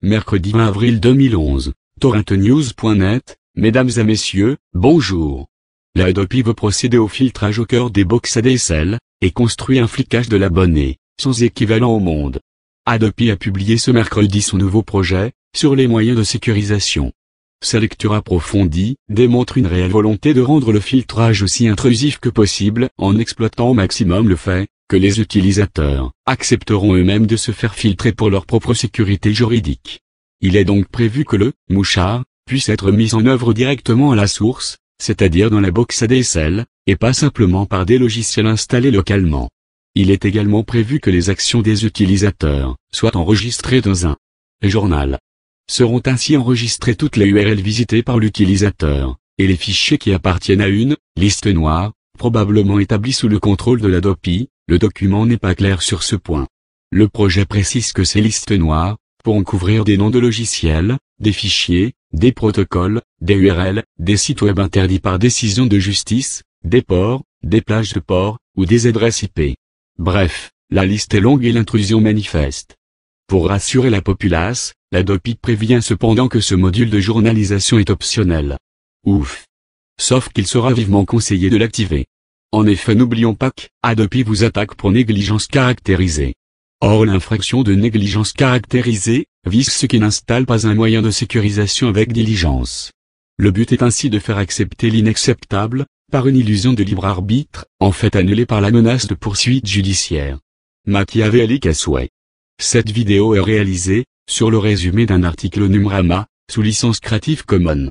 mercredi 20 avril 2011, torontonews.net, mesdames et messieurs, bonjour. La Hadopi veut procéder au filtrage au cœur des box ADSL, et construit un flicage de l'abonné, sans équivalent au monde. Hadopi a publié ce mercredi son nouveau projet, sur les moyens de sécurisation. Sa lecture approfondie démontre une réelle volonté de rendre le filtrage aussi intrusif que possible en exploitant au maximum le fait que les utilisateurs accepteront eux-mêmes de se faire filtrer pour leur propre sécurité juridique. Il est donc prévu que le mouchard puisse être mis en œuvre directement à la source, c'est-à-dire dans la box ADSL, et pas simplement par des logiciels installés localement. Il est également prévu que les actions des utilisateurs soient enregistrées dans un journal. Seront ainsi enregistrées toutes les URL visitées par l'utilisateur, et les fichiers qui appartiennent à une liste noire, probablement établie sous le contrôle de l'Hadopi. Le document n'est pas clair sur ce point. Le projet précise que ces listes noires pourront couvrir des noms de logiciels, des fichiers, des protocoles, des URL, des sites web interdits par décision de justice, des ports, des plages de port, ou des adresses IP. Bref, la liste est longue et l'intrusion manifeste. Pour rassurer la populace, l'Hadopi prévient cependant que ce module de journalisation est optionnel. Ouf! Sauf qu'il sera vivement conseillé de l'activer. En effet, n'oublions pas que Hadopi vous attaque pour négligence caractérisée. Or l'infraction de négligence caractérisée vise ceux qui n'installent pas un moyen de sécurisation avec diligence. Le but est ainsi de faire accepter l'inacceptable, par une illusion de libre arbitre, en fait annulée par la menace de poursuite judiciaire. Machiavélique à souhait. Cette vidéo est réalisée sur le résumé d'un article Numrama, sous licence Creative Commons.